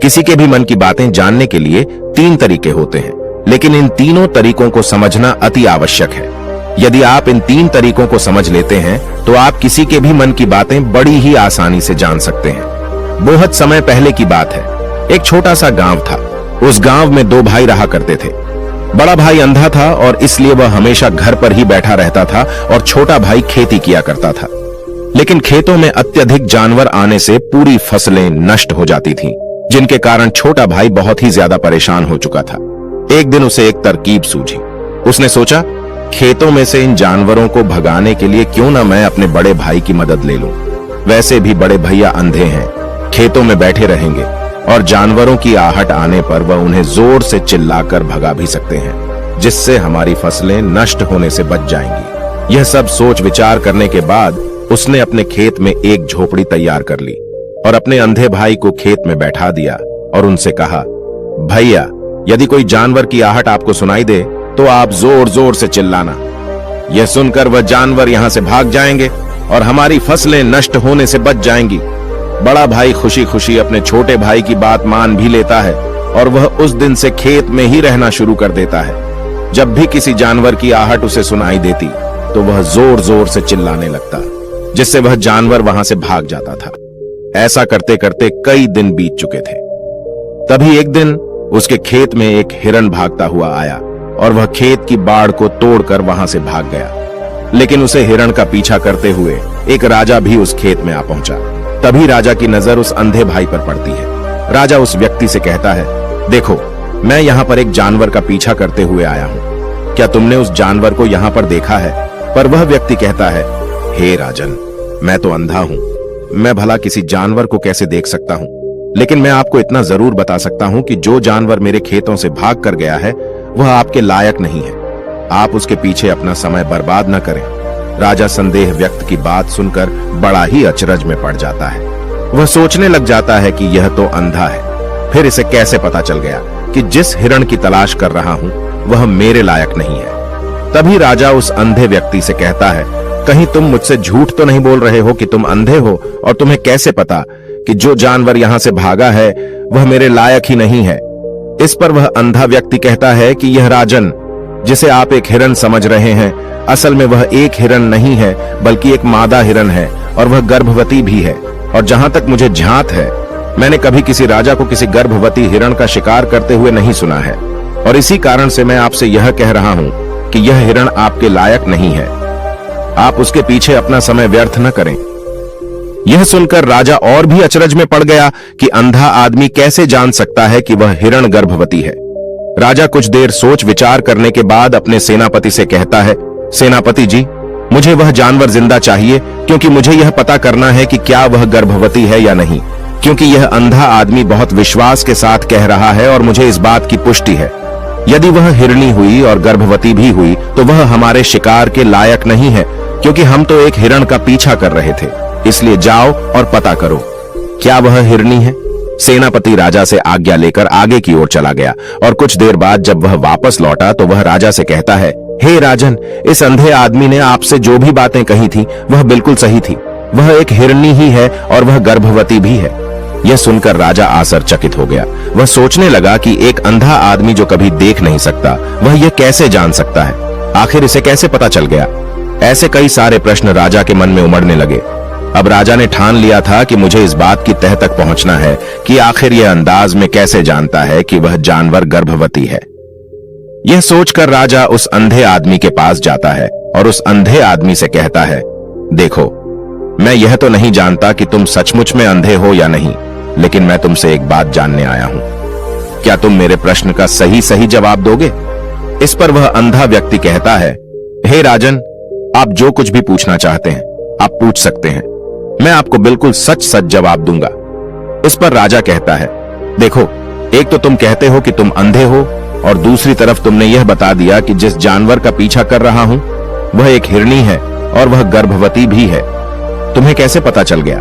किसी के भी मन की बातें जानने के लिए 3 तरीके होते हैं, लेकिन इन तीनों तरीकों को समझना अति आवश्यक है। यदि आप इन 3 तरीकों को समझ लेते हैं तो आप किसी के भी मन की बातें बड़ी ही आसानी से जान सकते हैं। बहुत समय पहले की बात है। एक छोटा सा गांव था। उस गांव में 2 भाई रहा करते थे। बड़ा भाई अंधा था और इसलिए वह हमेशा घर पर ही बैठा रहता था और छोटा भाई खेती किया करता था। लेकिन खेतों में अत्यधिक जानवर आने से पूरी फसलें नष्ट हो जाती थीं, जिनके कारण छोटा भाई बहुत ही ज्यादा परेशान हो चुका था। एक दिन उसे एक तरकीब सूझी। उसने सोचा, खेतों में से इन जानवरों को भगाने के लिए क्यों ना मैं अपने बड़े भाई की मदद ले लूं। वैसे भी बड़े भैया अंधे हैं, खेतों में बैठे रहेंगे और जानवरों की आहट आने पर वह उन्हें जोर से चिल्लाकर भगा भी सकते हैं, जिससे हमारी फसलें नष्ट होने से बच जाएंगी। यह सब सोच विचार करने के बाद उसने अपने खेत में एक झोपड़ी तैयार कर ली और अपने अंधे भाई को खेत में बैठा दिया और उनसे कहा, भैया, यदि कोई जानवर की आहट आपको सुनाई दे तो आप जोर जोर से चिल्लाना। यह सुनकर वह जानवर यहां से भाग जाएंगे और हमारी फसलें नष्ट होने से बच जाएंगी। बड़ा भाई खुशी खुशी अपने छोटे भाई की बात मान भी लेता है और वह उस दिन से खेत में ही रहना शुरू कर देता है। जब भी किसी जानवर की आहट उसे सुनाई देती तो वह जोर जोर से चिल्लाने लगता, जिससे वह जानवर वहां से भाग जाता था। ऐसा करते करते कई दिन बीत चुके थे। तभी एक दिन उसके खेत में एक हिरण भागता हुआ आया और वह खेत की बाड़ को तोड़कर वहां से भाग गया। लेकिन उसे हिरण का पीछा करते हुए एक राजा भी उस खेत में आ पहुंचा। तभी राजा की नजर उस अंधे भाई पर पड़ती है। राजा उस व्यक्ति से कहता है, देखो, मैं यहाँ पर एक जानवर का पीछा करते हुए आया हूँ। क्या तुमने उस जानवर को यहाँ पर देखा है? पर वह व्यक्ति कहता है, हे राजन, मैं तो अंधा हूँ, मैं भला किसी जानवर को कैसे देख सकता हूँ। लेकिन मैं आपको इतना जरूर बता सकता हूँ कि जो जानवर मेरे खेतों से भाग कर गया है वह आपके लायक नहीं है। आप उसके पीछे अपना समय बर्बाद न करें। राजा संदेह व्यक्त की बात सुनकर बड़ा ही अचरज में पड़ जाता है। वह सोचने लग जाता है कि यह तो अंधा है, फिर इसे कैसे पता चल गया कि जिस हिरण की तलाश कर रहा हूं वह मेरे लायक नहीं है। तभी राजा उस अंधे व्यक्ति से कहता है, कहीं तुम मुझसे झूठ तो नहीं बोल रहे हो कि तुम अंधे हो और तुम्हें कैसे पता कि जो जानवर यहां से भागा है वह मेरे लायक ही नहीं है। इस पर वह अंधा व्यक्ति कहता है कि यह राजन, जिसे आप एक हिरण समझ रहे हैं, असल में वह एक हिरण नहीं है बल्कि एक मादा हिरण है और वह गर्भवती भी है। और जहां तक मुझे झांत है, मैंने कभी किसी राजा को किसी गर्भवती हिरण का शिकार करते हुए नहीं सुना है और इसी कारण से मैं आपसे यह कह रहा हूं कि यह हिरण आपके लायक नहीं है। आप उसके पीछे अपना समय व्यर्थ न करें। यह सुनकर राजा और भी अचरज में पड़ गया कि अंधा आदमी कैसे जान सकता है कि वह हिरण गर्भवती है। राजा कुछ देर सोच विचार करने के बाद अपने सेनापति से कहता है, सेनापति जी, मुझे वह जानवर जिंदा चाहिए क्योंकि मुझे यह पता करना है कि क्या वह गर्भवती है या नहीं, क्योंकि यह अंधा आदमी बहुत विश्वास के साथ कह रहा है और मुझे इस बात की पुष्टि है। यदि वह हिरणी हुई और गर्भवती भी हुई तो वह हमारे शिकार के लायक नहीं है, क्योंकि हम तो एक हिरण का पीछा कर रहे थे। इसलिए जाओ और पता करो, क्या वह हिरणी है? सेनापति राजा से आज्ञा लेकर आगे की ओर चला गया और कुछ देर बाद जब वह वापस लौटा तो वह राजा से कहता है, हे राजन, इस अंधे आदमी ने आपसे जो भी बातें कही थी वह बिल्कुल सही थी। वह एक हिरणी ही है और वह गर्भवती भी है। यह सुनकर राजा आश्चर्यचकित हो गया। वह सोचने लगा कि एक अंधा आदमी जो कभी देख नहीं सकता वह यह कैसे जान सकता है? आखिर इसे कैसे पता चल गया? ऐसे कई सारे प्रश्न राजा के मन में उमड़ने लगे। अब राजा ने ठान लिया था कि मुझे इस बात की तह तक पहुंचना है कि आखिर यह अंदाज में कैसे जानता है कि वह जानवर गर्भवती है। यह सोचकर राजा उस अंधे आदमी के पास जाता है और उस अंधे आदमी से कहता है, देखो, मैं यह तो नहीं जानता कि तुम सचमुच में अंधे हो या नहीं, लेकिन मैं तुमसे एक बात जानने आया हूं। क्या तुम मेरे प्रश्न का सही सही जवाब दोगे? इस पर वह अंधा व्यक्ति कहता है, हे राजन, आप जो कुछ भी पूछना चाहते हैं आप पूछ सकते हैं, मैं आपको बिल्कुल सच सच जवाब दूंगा। इस पर राजा कहता है, देखो, एक तो तुम कहते हो कि तुम अंधे हो और दूसरी तरफ तुमने यह बता दिया कि जिस जानवर का पीछा कर रहा हूं वह एक हिरणी है और वह गर्भवती भी है। तुम्हें कैसे पता चल गया?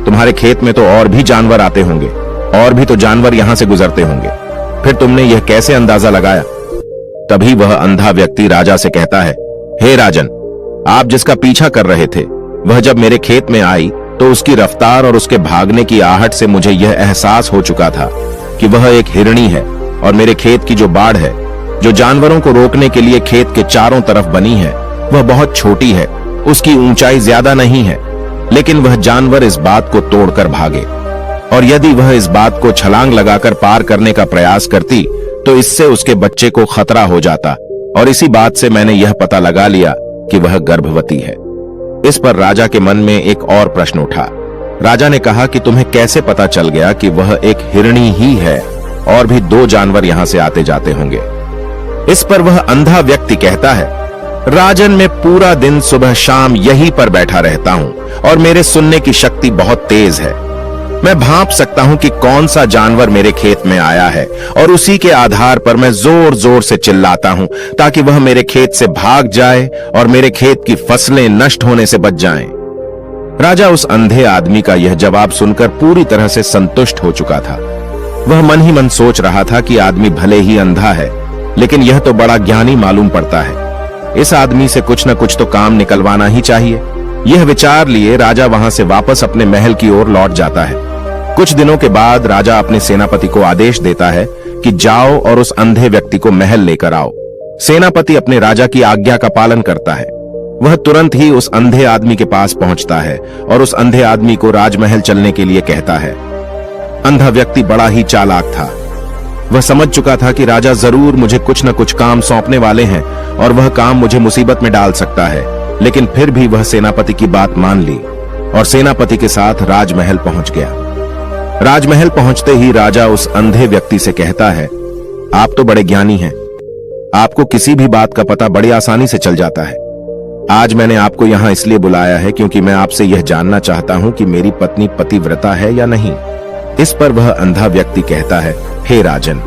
तुम्हारे खेत में तो और भी जानवर आते होंगे, और भी तो जानवर यहां से गुजरते होंगे, फिर तुमने यह कैसे अंदाजा लगाया? तभी वह अंधा व्यक्ति राजा से कहता है, हे राजन, आप जिसका पीछा कर रहे थे वह जब मेरे खेत में आई तो उसकी रफ्तार और उसके भागने की आहट से मुझे यह एहसास हो चुका था कि वह एक हिरणी है और मेरे खेत की जो बाड़ है, जो जानवरों को रोकने के लिए खेत के चारों तरफ बनी है, वह बहुत छोटी है। उसकी ऊंचाई ज्यादा नहीं है, लेकिन वह जानवर इस बात को तोड़कर भागे। और यदि वह इस बात को छलांग लगाकर पार करने का प्रयास करती तो इससे उसके बच्चे को खतरा हो जाता। और इसी बात से मैंने यह पता लगा लिया कि वह गर्भवती है। इस पर राजा के मन में एक और प्रश्न उठा। राजा ने कहा कि तुम्हें कैसे पता चल गया कि वह एक हिरणी ही है, और भी 2 जानवर यहां से आते जाते होंगे। इस पर वह अंधा व्यक्ति कहता है, राजन, मैं पूरा दिन सुबह शाम यहीं पर बैठा रहता हूं और मेरे सुनने की शक्ति बहुत तेज है। मैं भांप सकता हूं कि कौन सा जानवर मेरे खेत में आया है और उसी के आधार पर मैं जोर जोर से चिल्लाता हूं ताकि वह मेरे खेत से भाग जाए और मेरे खेत की फसलें नष्ट होने से बच जाएं। राजा उस अंधे आदमी का यह जवाब सुनकर पूरी तरह से संतुष्ट हो चुका था। वह मन ही मन सोच रहा था कि आदमी भले ही अंधा है, लेकिन यह तो बड़ा ज्ञानी मालूम पड़ता है। इस आदमी से कुछ न कुछ तो काम निकलवाना ही चाहिए। यह विचार लिए राजा वहां से वापस अपने महल की ओर लौट जाता है। कुछ दिनों के बाद राजा अपने सेनापति को आदेश देता है कि जाओ और उस अंधे व्यक्ति को महल लेकर आओ। सेनापति अपने राजा की आज्ञा का पालन करता है। वह तुरंत ही उस अंधे आदमी के पास पहुंचता है और उस अंधे आदमी को राजमहल चलने के लिए कहता है। अंधा व्यक्ति बड़ा ही चालाक था। वह समझ चुका था कि राजा जरूर मुझे कुछ न कुछ काम सौंपने वाले हैं और वह काम मुझे मुसीबत में डाल सकता है, लेकिन फिर भी वह सेनापति की बात मान ली और सेनापति के साथ राजमहल पहुंच गया। राजमहल पहुंचते ही राजा उस अंधे व्यक्ति से कहता है, आप तो बड़े ज्ञानी हैं, आपको किसी भी बात का पता बड़ी आसानी से चल जाता है। आज मैंने आपको यहां इसलिए बुलाया है क्योंकि मैं आपसे यह जानना चाहता हूं कि मेरी पत्नी पतिव्रता है या नहीं। इस पर वह अंधा व्यक्ति कहता है, हे राजन,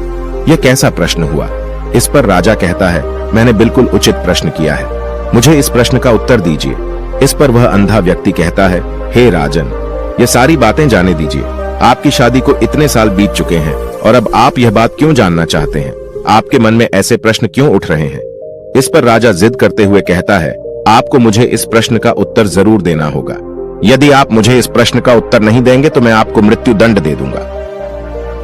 यह कैसा प्रश्न हुआ। इस पर राजा कहता है, मैंने बिल्कुल उचित प्रश्न किया है, मुझे इस प्रश्न का उत्तर दीजिए। इस पर वह अंधा व्यक्ति कहता है, हे राजन, ये सारी बातें जाने दीजिए। आपकी शादी को इतने साल बीत चुके हैं और अब आप यह बात क्यों जानना चाहते हैं? आपके मन में ऐसे प्रश्न क्यों उठ रहे हैं? इस पर राजा जिद करते हुए कहता है, आपको मुझे इस प्रश्न का उत्तर जरूर देना होगा। यदि आप मुझे इस प्रश्न का उत्तर नहीं देंगे तो मैं आपको मृत्यु दंड दे दूंगा।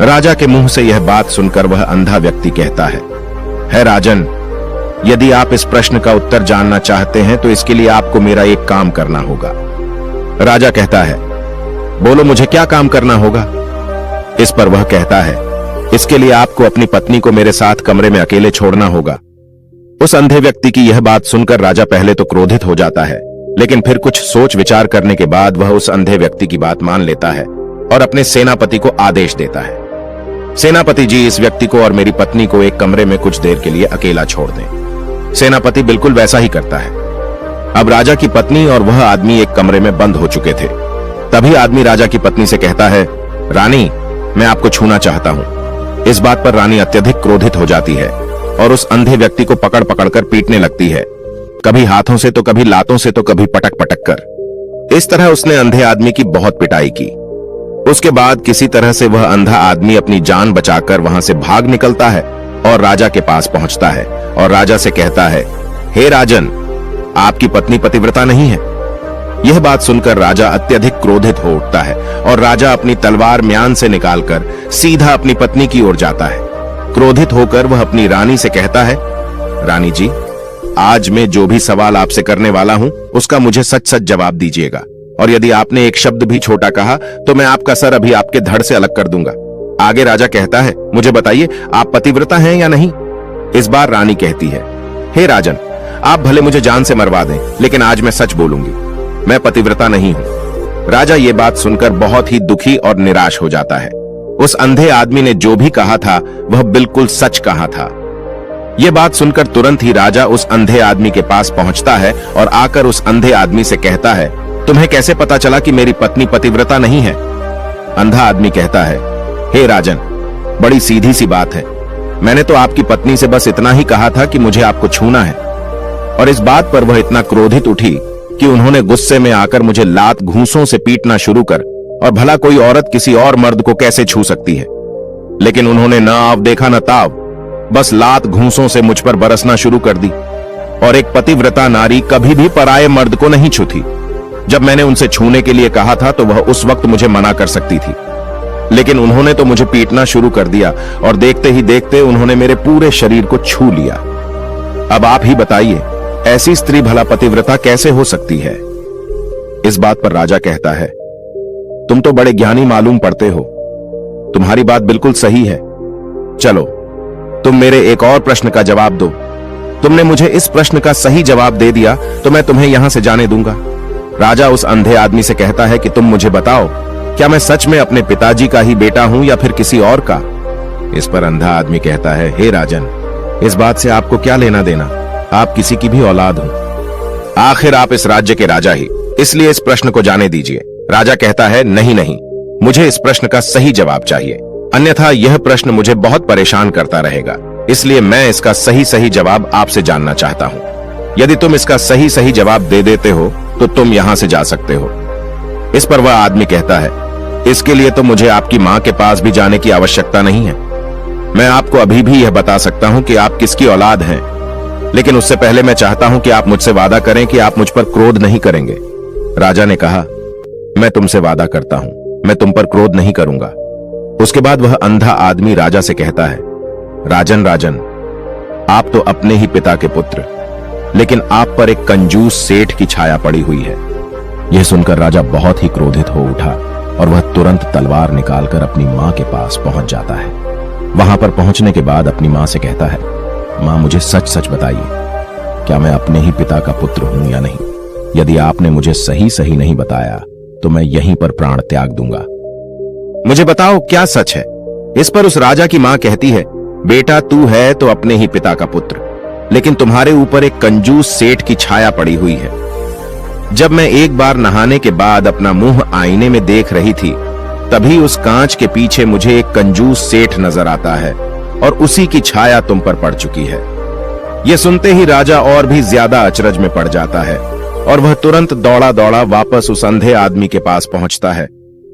राजा के मुंह से यह बात सुनकर वह अंधा व्यक्ति कहता है राजन, यदि आप इस प्रश्न का उत्तर जानना चाहते हैं तो इसके लिए आपको मेरा एक काम करना होगा। राजा कहता है, बोलो मुझे क्या काम करना होगा। इस पर वह कहता है, इसके लिए आपको अपनी पत्नी को मेरे साथ कमरे में अकेले छोड़ना होगा। उस अंधे व्यक्ति की यह बात सुनकर राजा पहले तो क्रोधित हो जाता है, लेकिन फिर कुछ सोच विचार करने के बाद वह उस अंधे व्यक्ति की बात मान लेता है और अपने सेनापति को आदेश देता है, सेनापति जी, इस व्यक्ति को और मेरी पत्नी को एक कमरे में कुछ देर के लिए अकेला छोड़ दें। सेनापति बिल्कुल वैसा ही करता है। अब राजा की पत्नी और वह आदमी एक कमरे में बंद हो चुके थे। तभी आदमी राजा की पत्नी से कहता है, रानी, मैं आपको छूना चाहता हूं। इस बात पर रानी अत्यधिक क्रोधित हो जाती है और उस अंधे व्यक्ति को पकड़ पकड़कर पीटने लगती है, कभी हाथों से तो कभी लातों से तो कभी पटक पटक कर। इस तरह उसने अंधे आदमी की बहुत पिटाई की। उसके बाद किसी तरह से वह अंधा आदमी अपनी जान बचाकर वहां से भाग निकलता है और राजा के पास पहुंचता है और राजा से कहता है, हे राजन, आपकी पत्नी पतिव्रता नहीं है। यह बात सुनकर राजा अत्यधिक क्रोधित हो उठता है और राजा अपनी तलवार म्यान से निकालकर सीधा अपनी पत्नी की ओर जाता है। क्रोधित होकर वह अपनी रानी से कहता है, रानी जी, आज मैं जो भी सवाल आपसे करने वाला हूं उसका मुझे सच सच जवाब दीजिएगा, और यदि आपने एक शब्द भी छोटा कहा तो मैं आपका सर अभी आपके धड़ से अलग कर दूंगा। आगे राजा कहता है, मुझे बताइए, आप पतिव्रता हैं या नहीं। इस बार रानी कहती है, हे राजन, आप भले मुझे जान से मरवा दें, लेकिन आज मैं सच बोलूंगी, मैं पतिव्रता नहीं हूं। राजा ये बात सुनकर बहुत ही दुखी और निराश हो जाता है। उस अंधे आदमी ने जो भी कहा था वह बिल्कुल सच कहा था। यह बात सुनकर तुरंत ही राजा उस अंधे आदमी के पास पहुंचता है और आकर उस अंधे आदमी से कहता है, तुम्हें कैसे पता चला कि मेरी पत्नी पतिव्रता नहीं है। अंधा आदमी कहता है, हे राजन, बड़ी सीधी सी बात है, मैंने तो आपकी पत्नी से बस इतना ही कहा था कि मुझे आपको छूना है। और इस बात पर वह इतना क्रोधित उठी कि उन्होंने गुस्से में आकर मुझे लात घूंसों से पीटना शुरू कर, और भला कोई औरत किसी और मर्द को कैसे छू सकती है। लेकिन उन्होंने न आव देखा न ताव, बस लात घूंसों से मुझ पर बरसना शुरू कर दी। और एक पतिव्रता नारी कभी भी पराये मर्द को नहीं छूती। जब मैंने उनसे छूने के लिए कहा था तो वह उस वक्त मुझे मना कर सकती थी, लेकिन उन्होंने तो मुझे पीटना शुरू कर दिया और देखते ही देखते उन्होंने मेरे पूरे शरीर को छू लिया। अब आप ही बताइए, ऐसी स्त्री भला पतिव्रता कैसे हो सकती है? इस बात पर राजा कहता है, तुम तो बड़े ज्ञानी मालूम पड़ते हो, तुम्हारी बात बिल्कुल सही है। चलो तुम मेरे एक और प्रश्न का जवाब दो। तुमने मुझे इस प्रश्न का सही जवाब दे दिया तो मैं तुम्हें यहां से जाने दूंगा। राजा उस अंधे आदमी से कहता है कि तुम मुझे बताओ, क्या मैं सच में अपने पिताजी का ही बेटा हूं या फिर किसी और का? इस पर अंधा आदमी कहता है, हे राजन, इस बात से आपको क्या लेना देना, आप किसी की भी औलाद हो। आखिर आप इस राज्य के राजा ही, इसलिए इस प्रश्न को जाने दीजिए। राजा कहता है, नहीं नहीं, मुझे इस प्रश्न का सही जवाब चाहिए, अन्यथा यह प्रश्न मुझे बहुत परेशान करता रहेगा, इसलिए मैं इसका सही सही जवाब आपसे जानना चाहता हूं। यदि तुम इसका सही सही जवाब दे देते हो तो तुम यहां से जा सकते हो। इस पर वह आदमी कहता है, इसके लिए तो मुझे आपकी मां के पास भी जाने की आवश्यकता नहीं है। मैं आपको अभी भी यह बता सकता हूं कि आप किसकी औलाद हैं, लेकिन उससे पहले मैं चाहता हूं कि आप मुझसे वादा करें कि आप मुझ पर क्रोध नहीं करेंगे। राजा ने कहा, मैं तुमसे वादा करता हूं, मैं तुम पर क्रोध नहीं करूंगा। उसके बाद वह अंधा आदमी राजा से कहता है, राजन राजन, आप तो अपने ही पिता के पुत्र, लेकिन आप पर एक कंजूस सेठ की छाया पड़ी हुई है। यह सुनकर राजा बहुत ही क्रोधित हो उठा और वह तुरंत तलवार निकालकर अपनी मां के पास पहुंच जाता है। वहां पर पहुंचने के बाद अपनी मां से कहता है, मां मुझे सच सच बताइए, क्या मैं अपने ही पिता का पुत्र हूं या नहीं? यदि आपने मुझे सही सही नहीं बताया तो मैं यहीं पर प्राण त्याग दूंगा। मुझे बताओ क्या सच है? इस पर उस राजा की मां कहती है, बेटा तू है तो अपने ही पिता का पुत्र, लेकिन तुम्हारे ऊपर एक कंजूस सेठ की छाया पड़ी हुई है। जब मैं एक बार नहाने के बाद अपना मुंह आईने में देख रही थी, तभी उस कांच के पीछे मुझे एक कंजूस सेठ नजर आता है और उसी की छाया तुम पर पड़ चुकी है। यह सुनते ही राजा और भी ज्यादा अचरज में पड़ जाता है और वह तुरंत दौड़ा दौड़ा वापस उस अंधे आदमी के पास पहुंचता है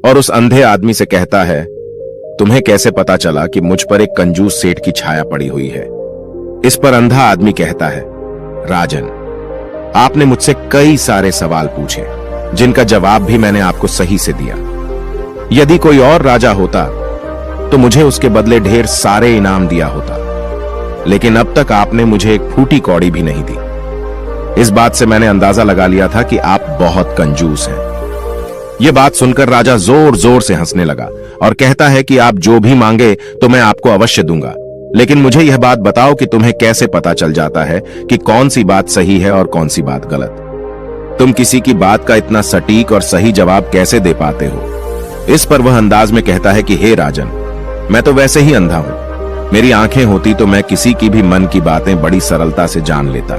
और उस अंधे आदमी से कहता है, तुम्हें कैसे पता चला कि मुझ पर एक कंजूस सेठ की छाया पड़ी हुई है? इस पर अंधा आदमी कहता है, राजन, आपने मुझसे कई सारे सवाल पूछे जिनका जवाब भी मैंने आपको सही से दिया। यदि कोई और राजा होता तो मुझे उसके बदले ढेर सारे इनाम दिया होता, लेकिन अब तक आपने मुझे एक फूटी कौड़ी भी नहीं दी। इस बात से मैंने अंदाजा लगा लिया था कि आप बहुत कंजूस हैं। यह बात सुनकर राजा जोर जोर से हंसने लगा और कहता है कि आप जो भी मांगे तो मैं आपको अवश्य दूंगा, लेकिन मुझे यह बात बताओ कि तुम्हें कैसे पता चल जाता है कि कौन सी बात सही है और कौन सी बात गलत? तुम किसी की बात का इतना सटीक और सही जवाब कैसे दे पाते हो? इस पर वह अंदाज में कहता है कि हे राजन, मैं तो वैसे ही अंधा हूं। मेरी आंखें होती तो मैं किसी की भी मन की बातें बड़ी सरलता से जान लेता।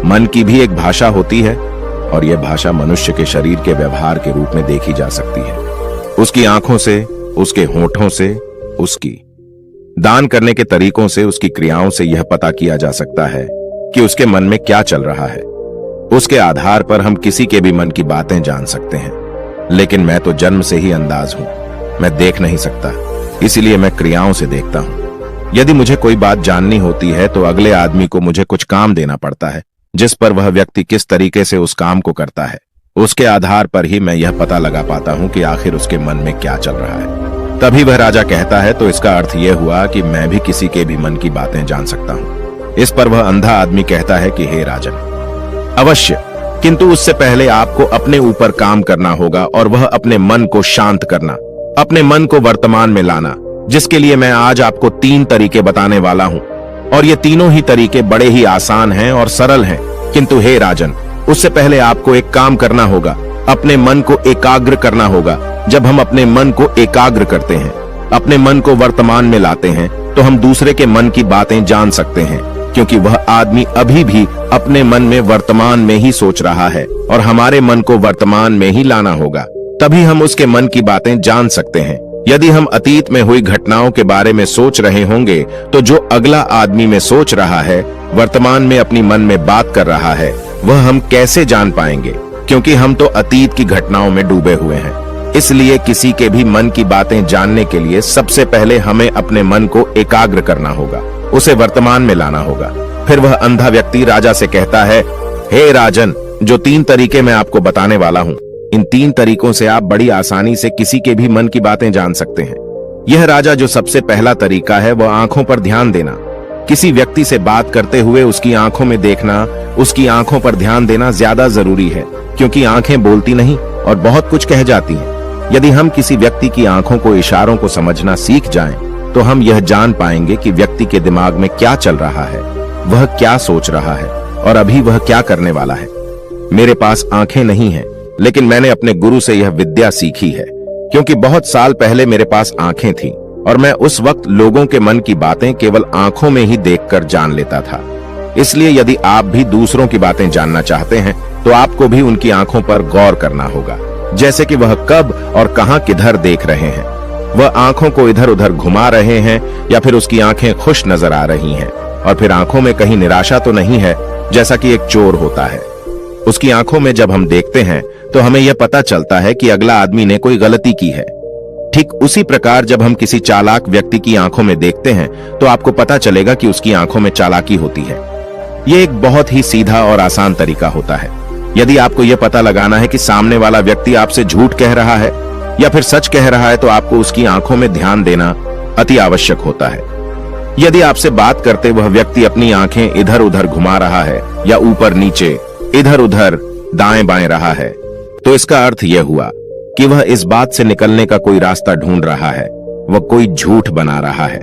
मन की भी एक भाषा होती है और यह भाषा मनुष्य के शरीर के व्यवहार के रूप में देखी जा सकती है। उसकी आंखों से, उसके होठों से, उसकी दान करने के तरीकों से, उसकी क्रियाओं से यह पता किया जा सकता है कि उसके मन में क्या चल रहा है। उसके आधार पर हम किसी के भी मन की बातें जान सकते हैं, लेकिन मैं तो जन्म से ही अंधाज हूं, मैं देख नहीं सकता, इसीलिए मैं क्रियाओं से देखता हूं। यदि मुझे कोई बात जाननी होती है तो अगले आदमी को मुझे कुछ काम देना पड़ता है, जिस पर वह व्यक्ति किस तरीके से उस काम को करता है, उसके आधार पर ही मैं यह पता लगा पाता हूं कि आखिर उसके मन में क्या चल रहा है। तभी वह राजा कहता है, तो इसका अर्थ यह हुआ कि मैं भी किसी के भी मन की बातें जान सकता हूं। इस पर वह अंधा आदमी कहता है कि हे राजन, अवश्य, किंतु उससे पहले आपको अपने ऊपर काम करना होगा और वह अपने मन को शांत करना, अपने मन को वर्तमान में लाना, जिसके लिए मैं आज आपको 3 तरीके बताने वाला हूं। और ये तीनों ही तरीके बड़े ही आसान हैं और सरल हैं, किंतु हे राजन, उससे पहले आपको एक काम करना होगा, अपने मन को एकाग्र करना होगा। जब हम अपने मन को एकाग्र करते हैं, अपने मन को वर्तमान में लाते हैं, तो हम दूसरे के मन की बातें जान सकते हैं, क्योंकि वह आदमी अभी भी अपने मन में वर्तमान में ही सोच रहा है और हमारे मन को वर्तमान में ही लाना होगा, तभी हम उसके मन की बातें जान सकते हैं। यदि हम अतीत में हुई घटनाओं के बारे में सोच रहे होंगे तो जो अगला आदमी में सोच रहा है, वर्तमान में अपनी मन में बात कर रहा है, वह हम कैसे जान पाएंगे? क्योंकि हम तो अतीत की घटनाओं में डूबे हुए हैं। इसलिए किसी के भी मन की बातें जानने के लिए सबसे पहले हमें अपने मन को एकाग्र करना होगा, उसे वर्तमान में लाना होगा। फिर वह अंधा व्यक्ति राजा से कहता है, हे राजन, जो 3 तरीके मैं आपको बताने वाला हूँ, इन 3 तरीकों से आप बड़ी आसानी से किसी के भी मन की बातें जान सकते हैं। यह राजा जो सबसे पहला तरीका है वह आंखों पर ध्यान देना। किसी व्यक्ति से बात करते हुए उसकी आंखों में देखना, उसकी आंखों पर ध्यान देना ज्यादा जरूरी है, क्योंकि आंखें बोलती नहीं और बहुत कुछ कह जाती हैं। यदि हम किसी व्यक्ति की आंखों को, इशारों को समझना सीख जाएं, तो हम यह जान पाएंगे कि व्यक्ति के दिमाग में क्या चल रहा है, वह क्या सोच रहा है और अभी वह क्या करने वाला है। मेरे पास आंखें नहीं हैं, लेकिन मैंने अपने गुरु से यह विद्या सीखी है, क्योंकि बहुत साल पहले मेरे पास आंखें थीं और मैं उस वक्त लोगों के मन की बातें केवल आंखों में ही देखकर जान लेता था। इसलिए यदि आप भी दूसरों की बातें जानना चाहते हैं तो आपको भी उनकी आंखों पर गौर करना होगा, जैसे कि वह कब और कहां किधर देख रहे हैं। वह आंखों को इधर उधर घुमा रहे हैं या फिर उसकी आंखें खुश नजर आ रही हैं, और फिर आंखों में कहीं निराशा तो नहीं है, जैसा कि एक चोर होता है। उसकी आंखों में जब हम देखते हैं तो हमें यह पता चलता है कि अगला आदमी ने कोई गलती की है। ठीक उसी प्रकार जब हम किसी चालाक व्यक्ति की आंखों में देखते हैं तो आपको पता चलेगा कि उसकी आंखों में चालाकी होती है। यह एक बहुत ही सीधा और आसान तरीका होता है। यदि आपको यह पता लगाना है कि सामने वाला व्यक्ति आपसे झूठ कह रहा है या फिर सच कह रहा है, तो आपको उसकी आंखों में ध्यान देना अति आवश्यक होता है। यदि आपसे बात करते वह व्यक्ति अपनी आंखें इधर उधर घुमा रहा है या ऊपर नीचे, इधर उधर दाएं बाएं रहा है, तो इसका अर्थ यह हुआ कि वह इस बात से निकलने का कोई रास्ता ढूंढ रहा है, वह कोई झूठ बना रहा है।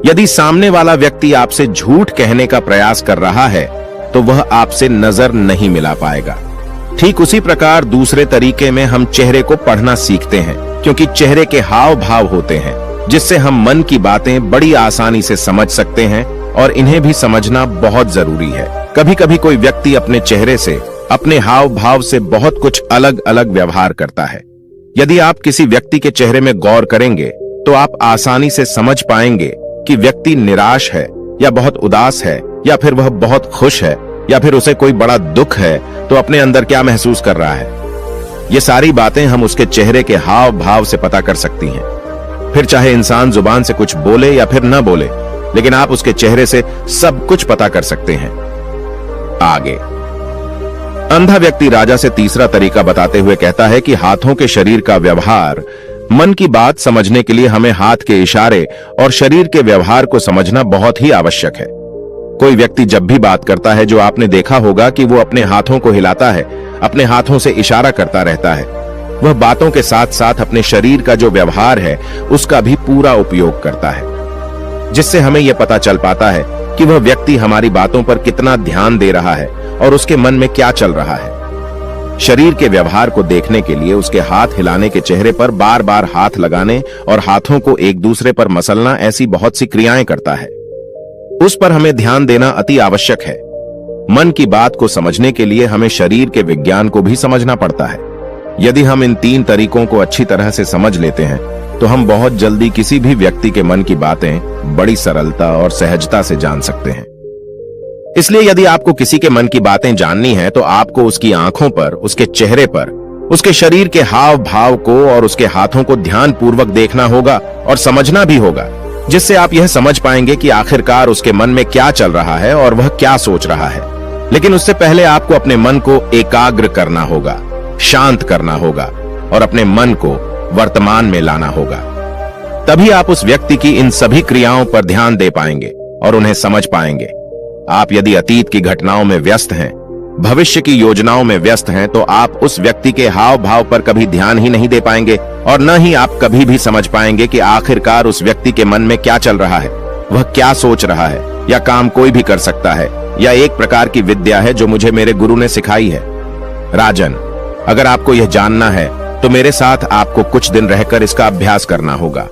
यदि सामने वाला व्यक्ति आपसे झूठ कहने का प्रयास कर रहा है तो वह आपसे नजर नहीं मिला पाएगा। ठीक उसी प्रकार दूसरे तरीके में हम चेहरे को पढ़ना सीखते हैं, क्योंकि चेहरे के हाव भाव होते हैं जिससे हम मन की बातें बड़ी आसानी से समझ सकते हैं, और इन्हें भी समझना बहुत जरूरी है। कभी कभी कोई व्यक्ति अपने चेहरे से, अपने हाव भाव से बहुत कुछ अलग अलग व्यवहार करता है। यदि आप किसी व्यक्ति के चेहरे में गौर करेंगे तो आप आसानी से समझ पाएंगे कि व्यक्ति निराश है या बहुत उदास है, या फिर वह बहुत खुश है, या फिर उसे कोई बड़ा दुख है तो अपने अंदर क्या महसूस कर रहा है। ये सारी बातें हम उसके चेहरे के हाव भाव से पता कर सकती हैं। फिर चाहे इंसान जुबान से कुछ बोले या फिर न बोले, लेकिन आप उसके चेहरे से सब कुछ पता कर सकते हैं। आगे अंधा व्यक्ति राजा से तीसरा तरीका बताते हुए कहता है कि हाथों के शरीर का व्यवहार, मन की बात समझने के लिए हमें हाथ के इशारे और शरीर के व्यवहार को समझना बहुत ही आवश्यक है। कोई व्यक्ति जब भी बात करता है, जो आपने देखा होगा कि वो अपने हाथों को हिलाता है, अपने हाथों से इशारा करता रहता है। वह बातों के साथ साथ अपने शरीर का जो व्यवहार है उसका भी पूरा उपयोग करता है, जिससे हमें यह पता चल पाता है कि वह व्यक्ति हमारी बातों पर कितना ध्यान दे रहा है और उसके मन में क्या चल रहा है। शरीर के व्यवहार को देखने के लिए उसके हाथ हिलाने के चेहरे पर बार बार हाथ लगाने और हाथों को एक दूसरे पर मसलना, ऐसी बहुत सी क्रियाएं करता है। उस पर हमें ध्यान देना अति आवश्यक है। मन की बात को समझने के लिए हमें शरीर के विज्ञान को भी समझना पड़ता है। यदि हम इन 3 तरीकों को अच्छी तरह से समझ लेते हैं तो हम बहुत जल्दी किसी भी व्यक्ति के मन की बातें बड़ी सरलता और सहजता से जान सकते हैं। इसलिए यदि आपको किसी के मन की बातें जाननी है तो आपको उसकी आंखों पर, उसके चेहरे पर, उसके शरीर के हाव भाव को और उसके हाथों को ध्यानपूर्वक देखना होगा और समझना भी होगा, जिससे आप यह समझ पाएंगे कि आखिरकार उसके मन में क्या चल रहा है और वह क्या सोच रहा है। लेकिन उससे पहले आपको अपने मन को एकाग्र करना होगा, शांत करना होगा और अपने मन को वर्तमान में लाना होगा। तभी आप उस व्यक्ति की इन सभी क्रियाओं पर ध्यान दे पाएंगे और उन्हें समझ पाएंगे। आप यदि अतीत की घटनाओं में व्यस्त हैं, भविष्य की योजनाओं में व्यस्त हैं, तो आप उस व्यक्ति के हाव भाव पर कभी ध्यान ही नहीं दे पाएंगे और न ही आप कभी भी समझ पाएंगे कि आखिरकार उस व्यक्ति के मन में क्या चल रहा है, वह क्या सोच रहा है। या काम कोई भी कर सकता है, या एक प्रकार की विद्या है जो मुझे मेरे गुरु ने सिखाई है। राजन, अगर आपको यह जानना है तो मेरे साथ आपको कुछ दिन रहकर इसका अभ्यास करना होगा।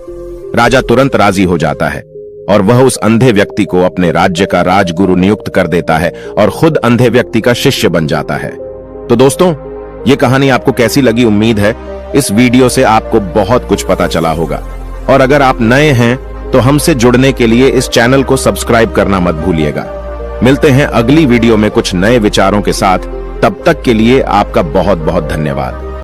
राजा तुरंत राजी हो जाता है और वह उस अंधे व्यक्ति को अपने राज्य का राजगुरु नियुक्त कर देता है और खुद अंधे व्यक्ति का शिष्य बन जाता है। तो दोस्तों, ये कहानी आपको कैसी लगी? उम्मीद है इस वीडियो से आपको बहुत कुछ पता चला होगा। और अगर आप नए हैं तो हमसे जुड़ने के लिए इस चैनल को सब्सक्राइब करना मत भूलिएगा। मिलते हैं अगली वीडियो में कुछ नए विचारों के साथ। तब तक के लिए आपका बहुत बहुत धन्यवाद।